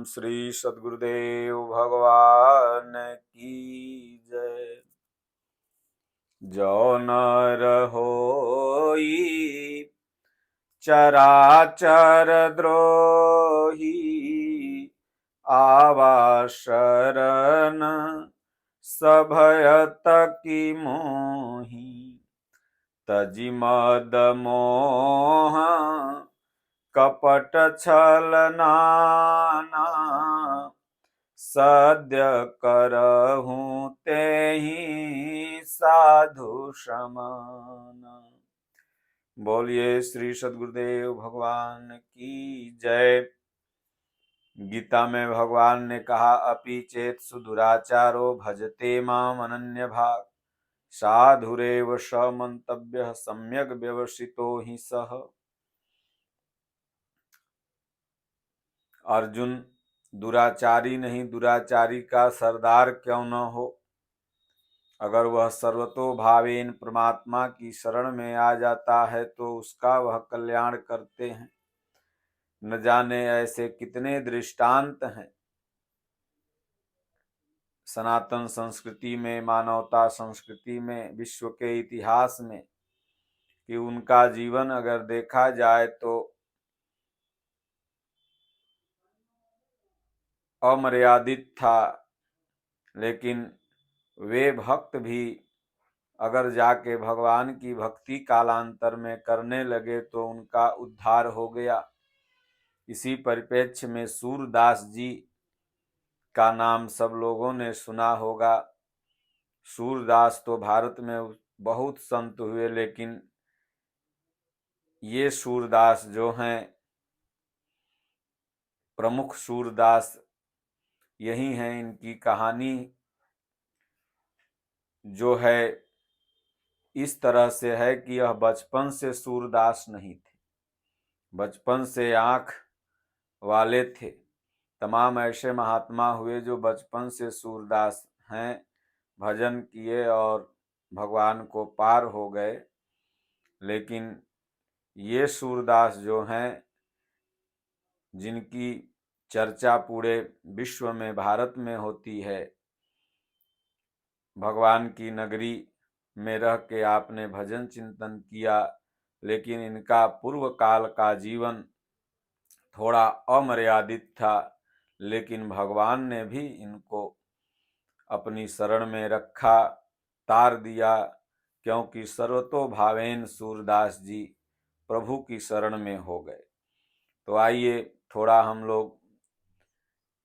श्री सद्गुरुदेव भगवान की जय। जो नर होई चराचर द्रोही, आवा शरण सभयत की मोही। तजि मद मोह कपट छल नाना, सद्य करहूँ तेहि साधु शमन। बोलिए श्री सद्गुरुदेव भगवान की जय। गीता में भगवान ने कहा, अपि चेत सुदुराचारो भजते माम अनन्य भाग, साधुरेव स मंतव्य सम्यक व्यवसितो ही सह। अर्जुन, दुराचारी नहीं दुराचारी का सरदार क्यों न हो, अगर वह सर्वतो भावेन परमात्मा की शरण में आ जाता है तो उसका वह कल्याण करते हैं। न जाने ऐसे कितने दृष्टांत हैं सनातन संस्कृति में, मानवता संस्कृति में, विश्व के इतिहास में, कि उनका जीवन अगर देखा जाए तो अमर्यादित था, लेकिन वे भक्त भी अगर जाके भगवान की भक्ति कालांतर में करने लगे तो उनका उद्धार हो गया। इसी परिप्रेक्ष्य में सूरदास जी का नाम सब लोगों ने सुना होगा। सूरदास तो भारत में बहुत संत हुए, लेकिन ये सूरदास जो हैं प्रमुख सूरदास यही हैं। इनकी कहानी जो है इस तरह से है कि यह बचपन से सूरदास नहीं थे, बचपन से आंख वाले थे। तमाम ऐसे महात्मा हुए जो बचपन से सूरदास हैं, भजन किए और भगवान को पार हो गए। लेकिन ये सूरदास जो हैं, जिनकी चर्चा पूरे विश्व में, भारत में होती है, भगवान की नगरी में रह के आपने भजन चिंतन किया, लेकिन इनका पूर्व काल का जीवन थोड़ा अमर्यादित था, लेकिन भगवान ने भी इनको अपनी शरण में रखा, तार दिया, क्योंकि सर्वतो भावेन सूरदास जी प्रभु की शरण में हो गए। तो आइए थोड़ा हम लोग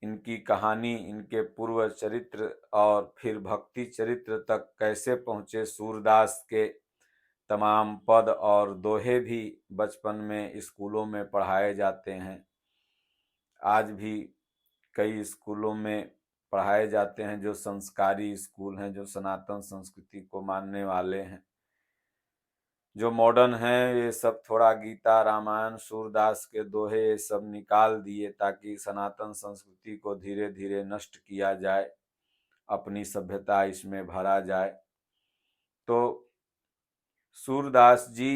इनकी कहानी, इनके पूर्व चरित्र और फिर भक्ति चरित्र तक कैसे पहुँचे। सूरदास के तमाम पद और दोहे भी बचपन में स्कूलों में पढ़ाए जाते हैं, आज भी कई स्कूलों में पढ़ाए जाते हैं, जो संस्कारी स्कूल हैं, जो सनातन संस्कृति को मानने वाले हैं। जो मॉडर्न हैं ये सब थोड़ा गीता, रामायण, सूरदास के दोहे ये सब निकाल दिए ताकि सनातन संस्कृति को धीरे धीरे नष्ट किया जाए, अपनी सभ्यता इसमें भरा जाए। तो सूरदास जी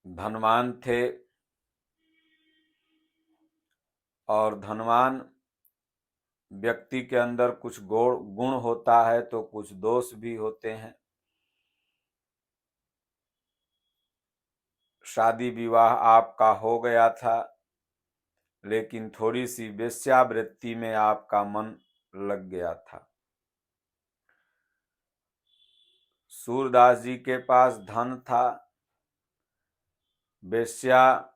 धनवान थे, और धनवान व्यक्ति के अंदर कुछ गुण होता है तो कुछ दोष भी होते हैं। शादी विवाह आपका हो गया था, लेकिन थोड़ी सी वेश्यावृत्ति में आपका मन लग गया था। सूरदास जी के पास धन था, वेश्या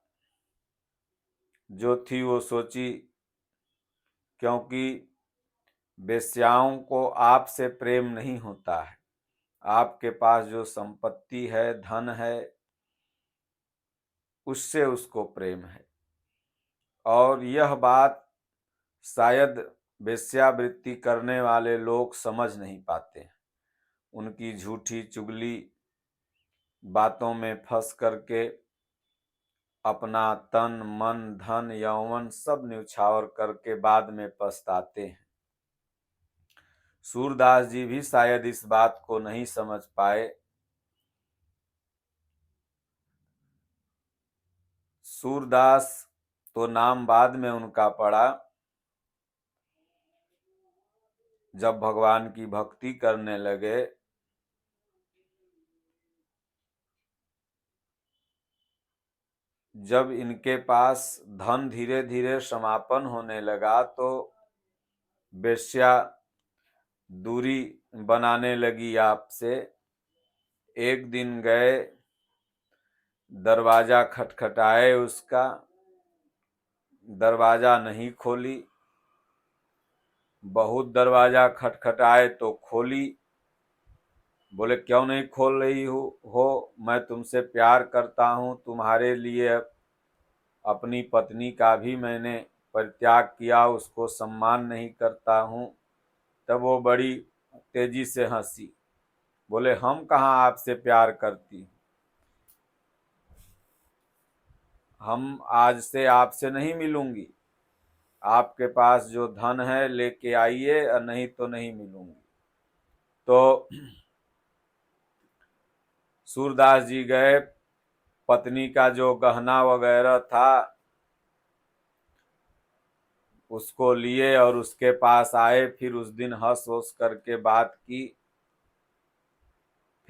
जो थी वो सोची, क्योंकि वेश्याओं को आपसे प्रेम नहीं होता है, आपके पास जो संपत्ति है, धन है, उससे उसको प्रेम है। और यह बात शायद वेश्यावृत्ति करने वाले लोग समझ नहीं पाते हैं। उनकी झूठी चुगली बातों में फंस करके अपना तन, मन, धन, यौवन सब न्यौछावर करके बाद में पछताते हैं। सूरदास जी भी शायद इस बात को नहीं समझ पाए। सूरदास तो नाम बाद में उनका पड़ा। जब भगवान की भक्ति करने लगे जब इनके पास धन धीरे धीरे समापन होने लगा तो वेश्या दूरी बनाने लगी आपसे। एक दिन गए, दरवाजा खटखटाए, उसका दरवाजा नहीं खोली। बहुत दरवाजा खटखटाए तो खोली। बोले क्यों नहीं खोल रही हो? मैं तुमसे प्यार करता हूं, तुम्हारे लिए अपनी पत्नी का भी मैंने परित्याग किया, उसको सम्मान नहीं करता हूं। तब वो बड़ी तेजी से हंसी। बोले हम कहाँ आपसे प्यार करती, हम आज से आपसे नहीं मिलूंगी। आपके पास जो धन है लेके आइए, और नहीं तो नहीं मिलूंगी। तो सूरदास जी गए, पत्नी का जो गहना वगैरह था उसको लिए और उसके पास आए। फिर उस दिन हंस हंस करके बात की।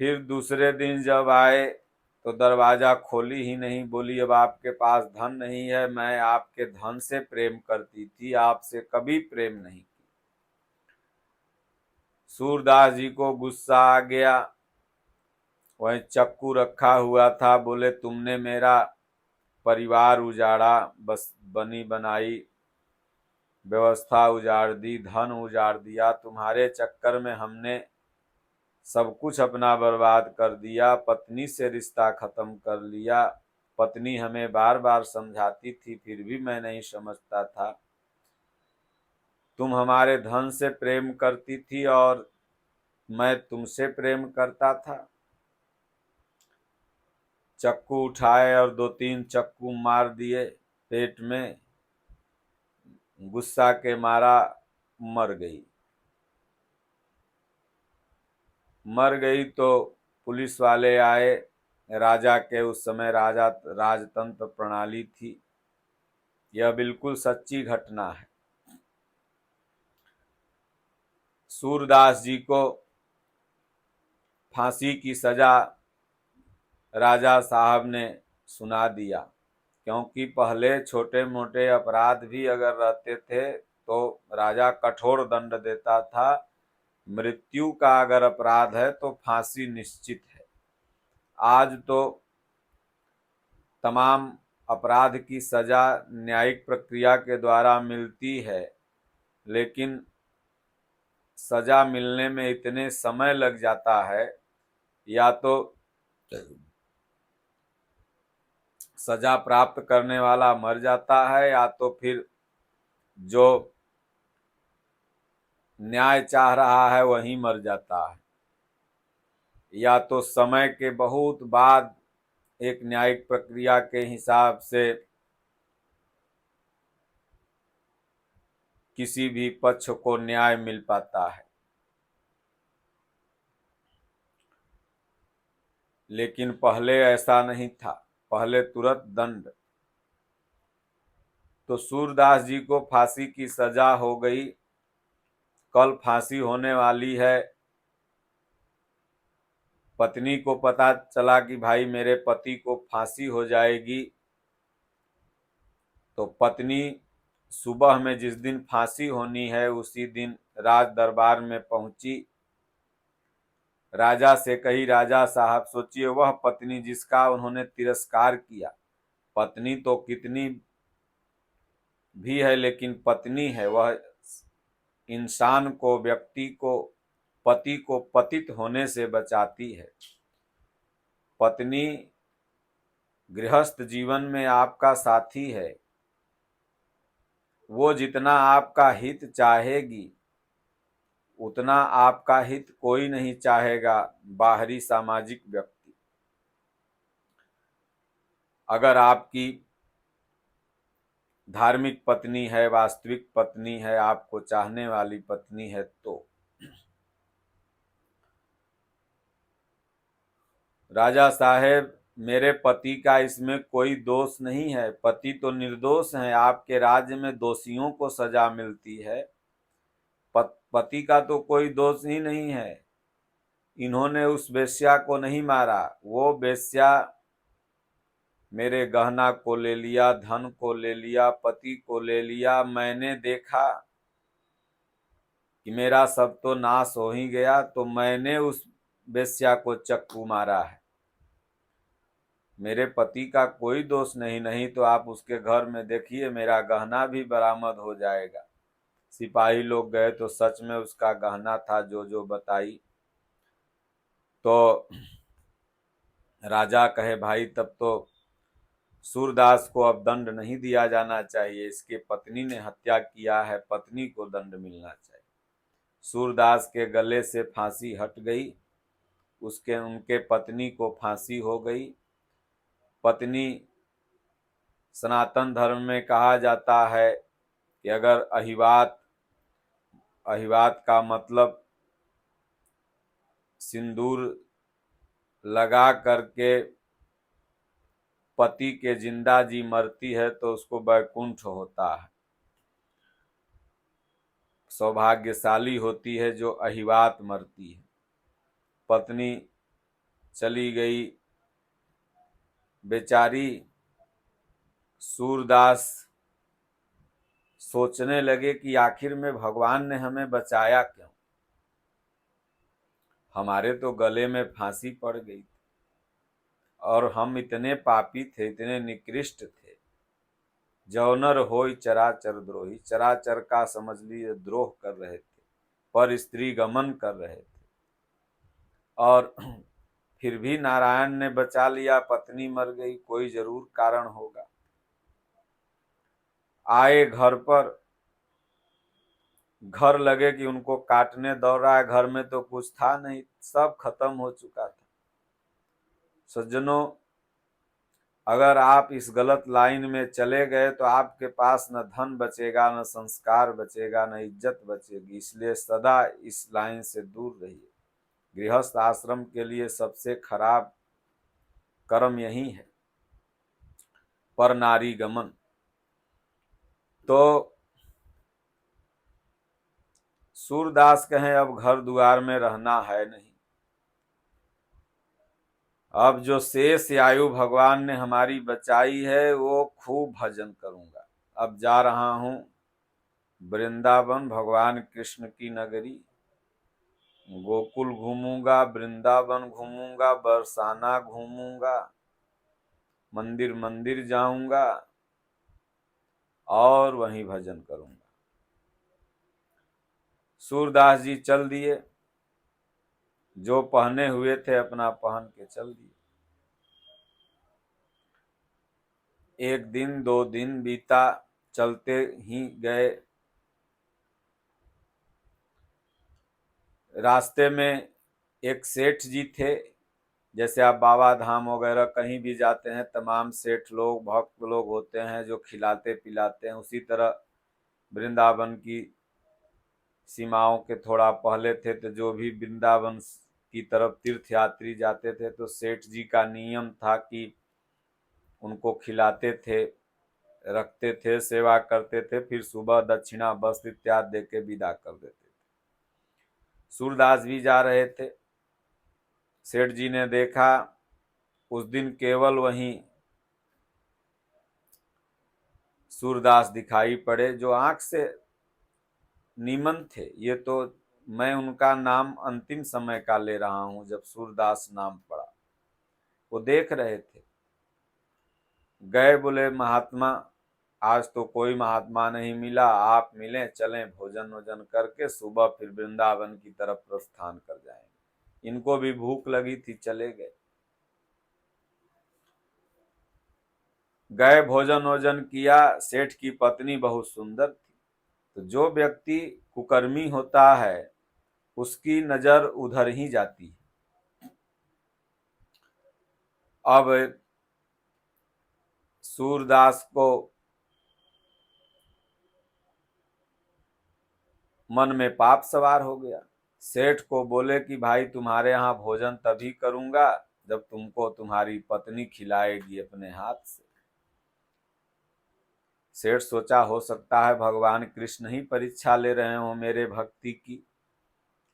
फिर दूसरे दिन जब आए तो दरवाजा खोली ही नहीं। बोली अब आपके पास धन नहीं है, मैं आपके धन से प्रेम करती थी, आपसे कभी प्रेम नहीं की। सूरदास जी को गुस्सा आ गया। वहीं चक्कू रखा हुआ था। बोले तुमने मेरा परिवार उजाड़ा, बस बनी बनाई व्यवस्था उजाड़ दी, धन उजाड़ दिया। तुम्हारे चक्कर में हमने सब कुछ अपना बर्बाद कर दिया, पत्नी से रिश्ता खत्म कर लिया। पत्नी हमें बार बार समझाती थी, फिर भी मैं नहीं समझता था। तुम हमारे धन से प्रेम करती थी और मैं तुमसे प्रेम करता था। चक्कू उठाए और 2-3 चक्कू मार दिए पेट में। गुस्सा के मारा मर गई। मर गई तो पुलिस वाले आए। राजा के उस समय राजतंत्र प्रणाली थी। यह बिल्कुल सच्ची घटना है। सूरदास जी को फांसी की सजा राजा साहब ने सुना दिया, क्योंकि पहले छोटे मोटे अपराध भी अगर रहते थे तो राजा कठोर दंड देता था। मृत्यु का अगर अपराध है तो फांसी निश्चित है। आज तो तमाम अपराध की सजा न्यायिक प्रक्रिया के द्वारा मिलती है, लेकिन सजा मिलने में इतने समय लग जाता है। या तो सजा प्राप्त करने वाला मर जाता है, या तो फिर जो न्याय चाह रहा है वही मर जाता है, या तो समय के बहुत बाद एक न्यायिक प्रक्रिया के हिसाब से किसी भी पक्ष को न्याय मिल पाता है। लेकिन पहले ऐसा नहीं था, पहले तुरंत दंड। तो सूरदास जी को फांसी की सजा हो गई। कल फांसी होने वाली है। पत्नी को पता चला कि भाई मेरे पति को फांसी हो जाएगी। तो पत्नी सुबह में जिस दिन फांसी होनी है उसी दिन राज दरबार में पहुंची। राजा से कही, राजा साहब सोचिए, वह पत्नी जिसका उन्होंने तिरस्कार किया, पत्नी तो कितनी भी है लेकिन पत्नी है। वह इंसान को, व्यक्ति को, पति को पतित होने से बचाती है। पत्नी गृहस्थ जीवन में आपका साथी है। वो जितना आपका हित चाहेगी उतना आपका हित कोई नहीं चाहेगा, बाहरी सामाजिक व्यक्ति। अगर आपकी धार्मिक पत्नी है, वास्तविक पत्नी है, आपको चाहने वाली पत्नी है, तो राजा साहेब मेरे पति का इसमें कोई दोष नहीं है, पति तो निर्दोष हैं, आपके राज्य में दोषियों को सजा मिलती है, पति का तो कोई दोष ही नहीं है। इन्होंने उस वेश्या को नहीं मारा, वो वेश्या मेरे गहना को ले लिया, धन को ले लिया, पति को ले लिया। मैंने देखा कि मेरा सब तो नाश हो ही गया, तो मैंने उस वेश्या को चक्कू मारा है। मेरे पति का कोई दोष नहीं, नहीं तो आप उसके घर में देखिए, मेरा गहना भी बरामद हो जाएगा। सिपाही लोग गए तो सच में उसका गहना था जो जो बताई। तो राजा कहे भाई तब तो सूरदास को अब दंड नहीं दिया जाना चाहिए, इसके पत्नी ने हत्या किया है, पत्नी को दंड मिलना चाहिए। सूरदास के गले से फांसी हट गई, उनके पत्नी को फांसी हो गई। पत्नी, सनातन धर्म में कहा जाता है कि अगर अहिवात का मतलब सिंदूर लगा करके पति के जिंदा जी मरती है तो उसको वैकुंठ होता है। सौभाग्यशाली होती है जो अहिवात मरती है। पत्नी चली गई, बेचारी। सूरदास सोचने लगे कि आखिर में भगवान ने हमें बचाया क्यों, हमारे तो गले में फांसी पड़ गई और हम इतने पापी थे, इतने निकृष्ट थे। जौनर होई चराचर द्रोही, चराचर का समझ लीजिए द्रोह कर रहे थे, पर स्त्री गमन कर रहे थे, और फिर भी नारायण ने बचा लिया। पत्नी मर गई, कोई जरूर कारण होगा। आए घर पर, घर लगे कि उनको काटने दौड़ रहा है, घर में तो कुछ था नहीं, सब खत्म हो चुका था। सज्जनों, अगर आप इस गलत लाइन में चले गए तो आपके पास न धन बचेगा, न संस्कार बचेगा, न इज्जत बचेगी। इसलिए सदा इस लाइन से दूर रहिए। गृहस्थ आश्रम के लिए सबसे खराब कर्म यही है, पर नारी गमन। तो सूरदास कहें अब घर द्वार में रहना है नहीं, अब जो शेष आयु भगवान ने हमारी बचाई है वो खूब भजन करूंगा। अब जा रहा हूं वृंदावन, भगवान कृष्ण की नगरी। गोकुल घूमूंगा, वृंदावन घूमूंगा, बरसाना घूमूंगा, मंदिर मंदिर जाऊंगा और वहीं भजन करूंगा। सूरदास जी चल दिए, जो पहने हुए थे अपना पहन के चल दिए। एक दिन, दो दिन बीता, चलते ही गए। रास्ते में एक सेठ जी थे, जैसे आप बाबा धाम वगैरह कहीं भी जाते हैं, तमाम सेठ लोग, भक्त लोग होते हैं जो खिलाते पिलाते हैं। उसी तरह वृंदावन की सीमाओं के थोड़ा पहले थे, तो जो भी वृंदावन की तरफ तीर्थ यात्री जाते थे तो सेठ जी का नियम था कि उनको खिलाते थे, रखते थे, सेवा करते थे, फिर सुबह दक्षिणा वस्त्र इत्यादि दे के विदा कर देते थे। सूरदास भी जा रहे थे। सेठ जी ने देखा उस दिन केवल वहीं सूरदास दिखाई पड़े, जो आंख से नीमन थे। ये तो मैं उनका नाम अंतिम समय का ले रहा हूं, जब सूरदास नाम पड़ा, वो देख रहे थे। गए, बोले महात्मा आज तो कोई महात्मा नहीं मिला, आप मिले, चलें भोजन वोजन करके सुबह फिर वृंदावन की तरफ प्रस्थान कर जाएंगे। इनको भी भूख लगी थी, चले गए। गए, भोजन वोजन किया। सेठ की पत्नी बहुत सुंदर थी, तो जो व्यक्ति कुकर्मी होता है उसकी नजर उधर ही जाती है। अब सूरदास को मन में पाप सवार हो गया। सेठ को बोले कि भाई तुम्हारे यहाँ भोजन तभी करूंगा जब तुमको तुम्हारी पत्नी खिलाएगी अपने हाथ से। सेठ सोचा हो सकता है भगवान कृष्ण ही परीक्षा ले रहे हो मेरे भक्ति की।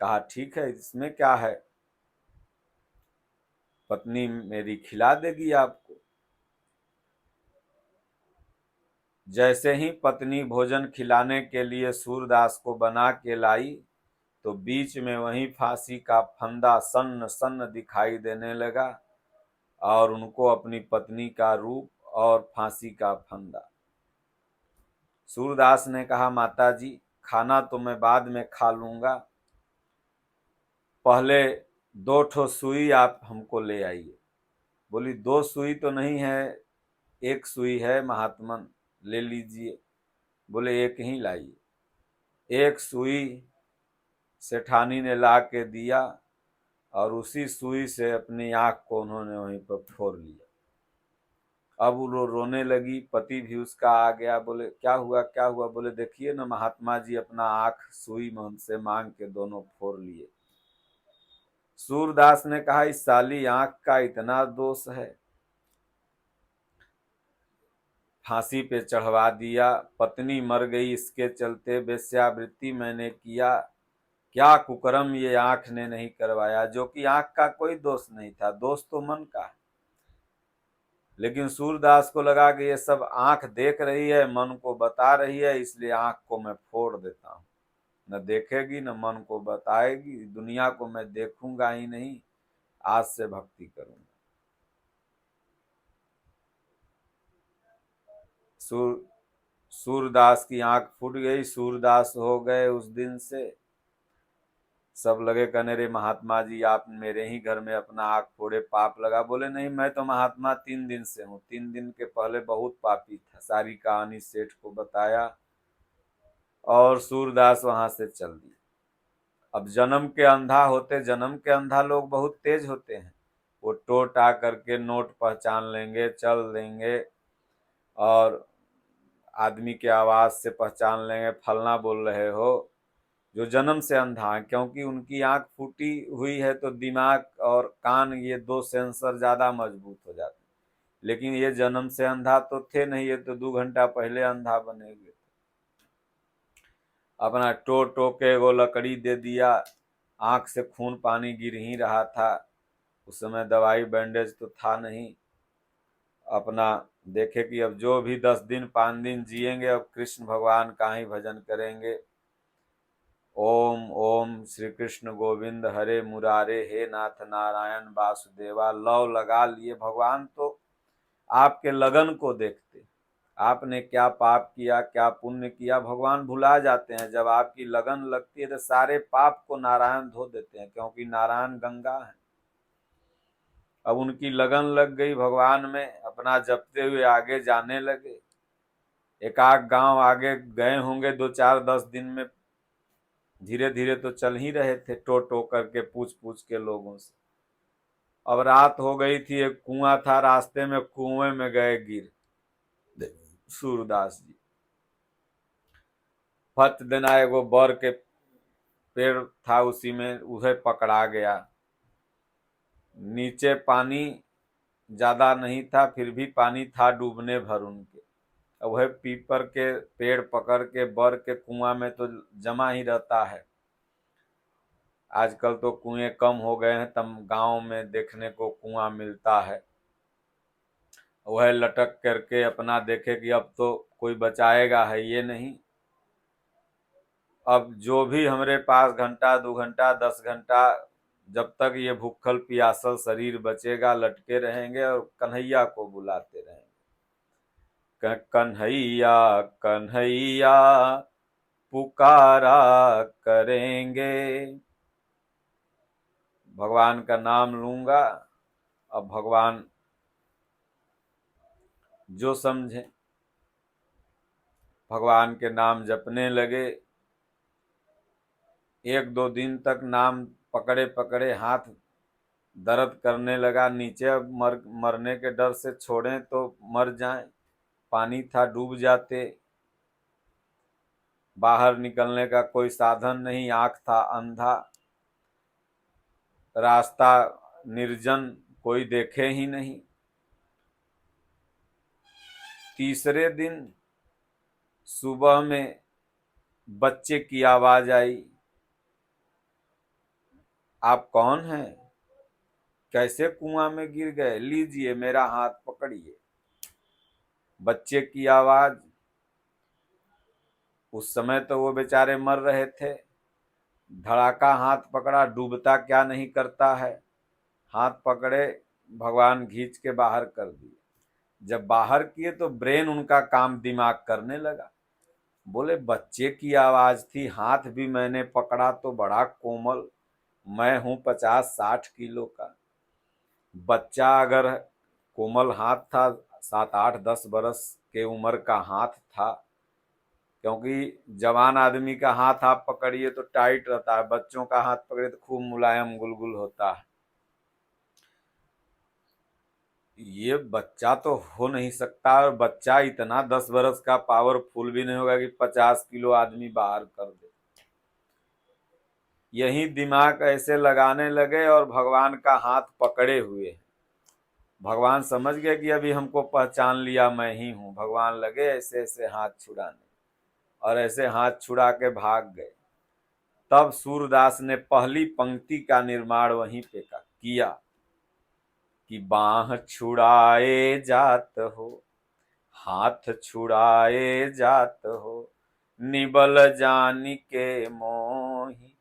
कहा ठीक है, इसमें क्या है, पत्नी मेरी खिला देगी आपको। जैसे ही पत्नी भोजन खिलाने के लिए सूरदास को बना के लाई तो बीच में वहीं फांसी का फंदा सन्न सन्न दिखाई देने लगा और उनको अपनी पत्नी का रूप और फांसी का फंदा। सूरदास ने कहा माता जी खाना तो मैं बाद में खा लूंगा, पहले 2 सुई आप हमको ले आइए। बोली 2 सुई तो नहीं है, 1 सुई है महात्मन, ले लीजिए। बोले 1 ही लाइए। 1 सुई सेठानी ने ला के दिया और उसी सुई से अपनी आंख को उन्होंने वहीं पर फोड़ लिया। अब वो रोने लगी, पति भी उसका आ गया। बोले क्या हुआ क्या हुआ? बोले देखिए ना महात्मा जी अपना आंख सुई से मांग के दोनों फोड़ लिए। सूरदास ने कहा इस साली आंख का इतना दोष है, फांसी पे चढ़वा दिया, पत्नी मर गई इसके चलते, वेश्यावृत्ति मैंने किया, क्या कुकर्म ये आंख ने नहीं करवाया। जो कि आंख का कोई दोष नहीं था, दोष तो मन का है। लेकिन सूरदास को लगा कि ये सब आंख देख रही है, मन को बता रही है, इसलिए आंख को मैं फोड़ देता हूं। न देखेगी न मन को बताएगी, दुनिया को मैं देखूंगा ही नहीं, आज से भक्ति करूंगा। सूरदास की आंख फूट गई, सूरदास हो गए उस दिन से। सब लगे कहने रे महात्मा जी आप मेरे ही घर में अपना आंख फोड़े, पाप लगा। बोले नहीं मैं तो महात्मा 3 दिन से हूँ, 3 दिन के पहले बहुत पापी था। सारी कहानी सेठ को बताया और सूरदास वहां से चल दिए। अब जन्म के अंधा होते, जन्म के अंधा लोग बहुत तेज होते हैं, वो टोट आ करके नोट पहचान लेंगे, चल देंगे और आदमी के आवाज से पहचान लेंगे फलना बोल रहे हो। जो जन्म से अंधा है, क्योंकि उनकी आंख फूटी हुई है तो दिमाग और कान ये 2 सेंसर ज्यादा मजबूत हो जाते हैं। लेकिन ये जन्म से अंधा तो थे नहीं, ये तो 2 घंटा पहले अंधा बने हुए थे। अपना टो के वो लकड़ी दे दिया, आंख से खून पानी गिर ही रहा था। उस समय दवाई बैंडेज तो था नहीं। अपना देखे कि अब जो भी 10 दिन 5 दिन जिएंगे अब कृष्ण भगवान का ही भजन करेंगे। ओम ओम श्री कृष्ण गोविंद हरे मुरारे, हे नाथ नारायण वासुदेवा। लव लगा लिए। भगवान तो आपके लगन को देखते, आपने क्या पाप किया क्या पुण्य किया भगवान भुला जाते हैं। जब आपकी लगन लगती है तो सारे पाप को नारायण धो देते हैं, क्योंकि नारायण गंगा है। अब उनकी लगन लग गई भगवान में, अपना जपते हुए आगे जाने लगे। एक आध गांव आगे गए होंगे 2-4-10 दिन में, धीरे धीरे तो चल ही रहे थे, टो टो करके पूछ पूछ के लोगों से। अब रात हो गई थी, एक कुआं था रास्ते में, कुएं में गए गिर सूरदास जी। फट देना एगो बर के पेड़ था, उसी में उसे पकड़ा गया। नीचे पानी ज्यादा नहीं था, फिर भी पानी था डूबने भर उनके। अब वह पीपर के पेड़ पकड़ के बर के कुआं में तो जमा ही रहता है। आजकल तो कुएं कम हो गए हैं, तब गांव में देखने को कुआं मिलता है। वह लटक करके अपना देखे कि अब तो कोई बचाएगा है ये नहीं। अब जो भी हमारे पास घंटा 2 घंटा 10 घंटा, जब तक ये भूखल प्यासल शरीर बचेगा लटके रहेंगे और कन्हैया को बुलाते रहेंगे। कन्हैया कन्हैया पुकारा करेंगे। भगवान का नाम लूंगा। अब भगवान जो समझे, भगवान के नाम जपने लगे। 1-2 दिन तक नाम पकड़े पकड़े हाथ दर्द करने लगा। नीचे मरने के डर से छोड़ें तो मर जाएं, पानी था डूब जाते, बाहर निकलने का कोई साधन नहीं, आंख था अंधा, रास्ता निर्जन, कोई देखे ही नहीं। तीसरे दिन सुबह में बच्चे की आवाज आई, आप कौन हैं, कैसे कुआं में गिर गए, लीजिए मेरा हाथ पकड़िए। बच्चे की आवाज। उस समय तो वो बेचारे मर रहे थे। धड़ाका हाथ पकड़ा, डूबता क्या नहीं करता है। हाथ पकड़े, भगवान खींच के बाहर कर दिए। जब बाहर किए तो ब्रेन उनका काम दिमाग करने लगा। बोले बच्चे की आवाज थी, हाथ भी मैंने पकड़ा तो बड़ा कोमल, मैं हूं 50-60 किलो का। बच्चा अगर कोमल हाथ था, 7-8-10 बरस के उम्र का हाथ था, क्योंकि जवान आदमी का हाथ आप पकड़िए तो टाइट रहता है, बच्चों का हाथ पकड़िए तो खूब मुलायम गुलगुल होता है। ये बच्चा तो हो नहीं सकता, और बच्चा इतना 10 बरस का पावरफुल भी नहीं होगा कि 50 किलो आदमी बाहर कर दे। यही दिमाग ऐसे लगाने लगे और भगवान का हाथ पकड़े हुए। भगवान समझ गए कि अभी हमको पहचान लिया, मैं ही हूं। भगवान लगे ऐसे ऐसे हाथ छुड़ाने, और ऐसे हाथ छुड़ा के भाग गए। तब सूरदास ने पहली पंक्ति का निर्माण वहीं पे किया कि बाह छुड़ाए जात हो, हाथ छुड़ाए जात हो, निबल जानी के मोही,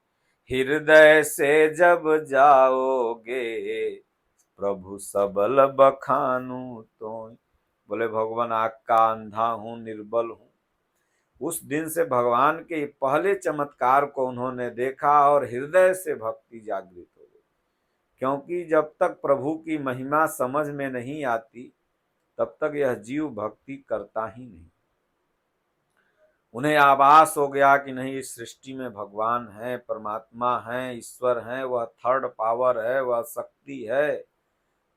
हृदय से जब जाओगे, प्रभु सबल बखानू तो। बोले भगवान आँख का अंधा हूं, निर्बल हूं। उस दिन से भगवान के पहले चमत्कार को उन्होंने देखा और हृदय से भक्ति जागृत हो गई। क्योंकि जब तक प्रभु की महिमा समझ में नहीं आती, तब तक यह जीव भक्ति करता ही नहीं। उन्हें आभास हो गया कि नहीं, इस सृष्टि में भगवान है, परमात्मा है, ईश्वर है, वह थर्ड पावर है, वह शक्ति है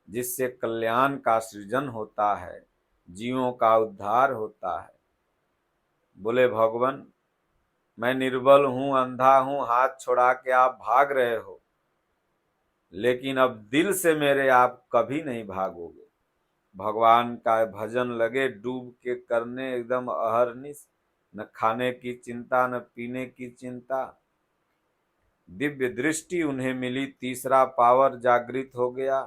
जिससे कल्याण का सृजन होता है, जीवों का उद्धार होता है। बोले भगवान मैं निर्बल हूं, अंधा हूं, हाथ छोड़ा के आप भाग रहे हो, लेकिन अब दिल से मेरे आप कभी नहीं भागोगे। भगवान का भजन लगे डूब के करने, एकदम अहरनिश, न खाने की चिंता न पीने की चिंता। दिव्य दृष्टि उन्हें मिली, तीसरा पावर जागृत हो गया।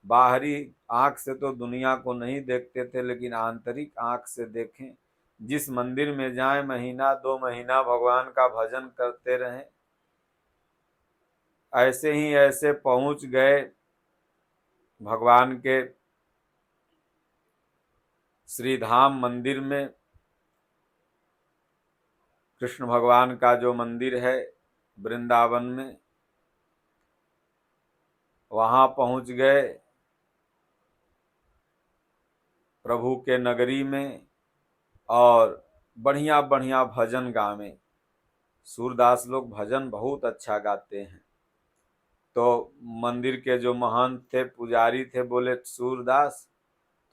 बाहरी आंख से तो दुनिया को नहीं देखते थे, लेकिन आंतरिक आंख से देखें। जिस मंदिर में जाएं, महीना 2 महीना भगवान का भजन करते रहें। ऐसे ही ऐसे पहुंच गए भगवान के श्रीधाम मंदिर में। कृष्ण भगवान का जो मंदिर है वृंदावन में, वहां पहुंच गए प्रभु के नगरी में, और बढ़िया बढ़िया भजन गावे। सूरदास लोग भजन बहुत अच्छा गाते हैं। तो मंदिर के जो महंत थे, पुजारी थे, बोले सूरदास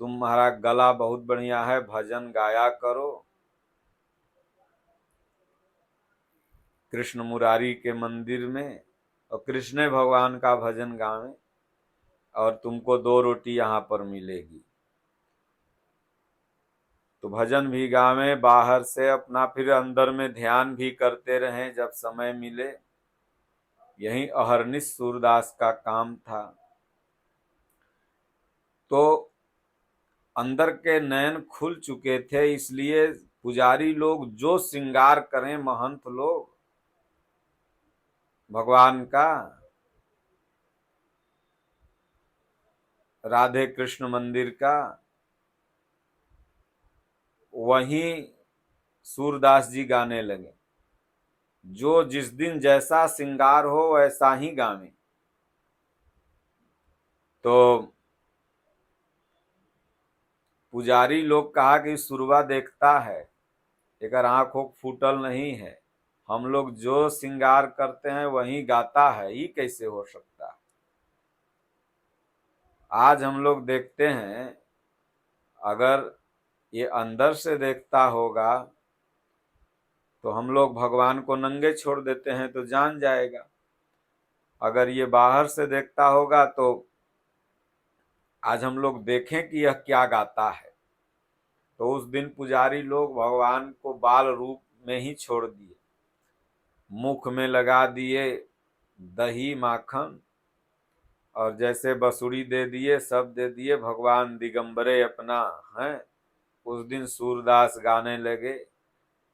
तुम्हारा गला बहुत बढ़िया है, भजन गाया करो। कृष्ण मुरारी के मंदिर में और कृष्ण भगवान का भजन गावे, और तुमको 2 रोटी यहाँ पर मिलेगी। तो भजन भी गावे बाहर से अपना, फिर अंदर में ध्यान भी करते रहें जब समय मिले। यही अहरनिश सूरदास का काम था। तो अंदर के नयन खुल चुके थे, इसलिए पुजारी लोग जो श्रृंगार करें, महंत लोग भगवान का, राधे कृष्ण मंदिर का, वहीं सूरदास जी गाने लगे। जो जिस दिन जैसा श्रृंगार हो वैसा ही गावे। तो पुजारी लोग कहा कि सुरवा देखता है, एकर आंखों फूटल नहीं है, हम लोग जो श्रृंगार करते हैं वही गाता है, ये कैसे हो सकता है। आज हम लोग देखते हैं, अगर ये अंदर से देखता होगा तो हम लोग भगवान को नंगे छोड़ देते हैं तो जान जाएगा। अगर ये बाहर से देखता होगा तो आज हम लोग देखें कि यह क्या गाता है। तो उस दिन पुजारी लोग भगवान को बाल रूप में ही छोड़ दिए, मुख में लगा दिए दही माखन, और जैसे बसुड़ी दे दिए, सब दे दिए, भगवान दिगंबरे अपना हैं। उस दिन सूरदास गाने लगे,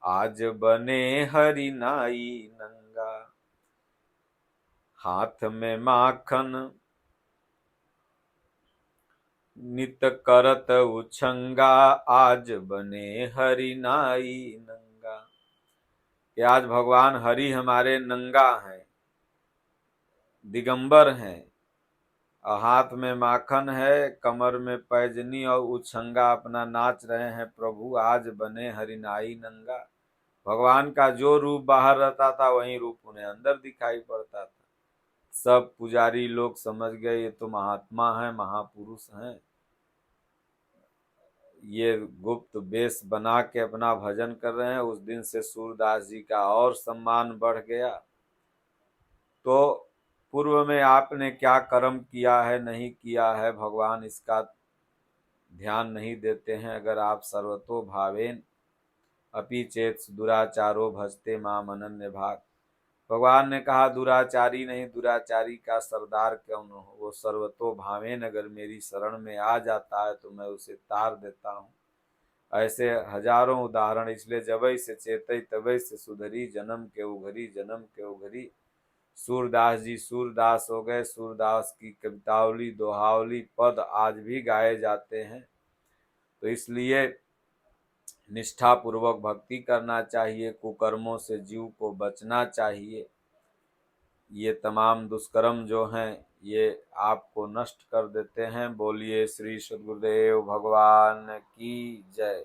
आज बने हरि नाई नंगा, हाथ में माखन नित करत उछंगा, आज बने हरि नाई नंगा। कि आज भगवान हरि हमारे नंगा हैं, दिगंबर हैं, और हाथ में माखन है, कमर में पैजनी और उछंगा अपना नाच रहे हैं। प्रभु आज बने हरिनाई नंगा। भगवान का जो रूप बाहर रहता था वही रूप उन्हें अंदर दिखाई पड़ता था। सब पुजारी लोग समझ गए ये तो महात्मा है, महापुरुष हैं, ये गुप्त वेश बना के अपना भजन कर रहे हैं। उस दिन से सूरदास जी का और सम्मान बढ़ गया। तो पूर्व में आपने क्या कर्म किया है, नहीं किया है, भगवान इसका ध्यान नहीं देते हैं। अगर आप सर्वतो भावेन अपि चेत दुराचारो भजते माम अनन्य भाग, भगवान ने कहा दुराचारी नहीं, दुराचारी का सरदार क्यों न हो, वो सर्वतो भावेन अगर मेरी शरण में आ जाता है तो मैं उसे तार देता हूँ। ऐसे हजारों उदाहरण, इसलिए जबई से चेतई तबई से सुधरी, जन्म के उघरी जन्म के उघरी। सूरदास जी सूरदास हो गए। सूरदास की कवितावली, दोहावली, पद आज भी गाए जाते हैं। तो इसलिए निष्ठा पूर्वक भक्ति करना चाहिए, कुकर्मों से जीव को बचना चाहिए। ये तमाम दुष्कर्म जो हैं ये आपको नष्ट कर देते हैं। बोलिए श्री सद्गुरुदेव भगवान की जय।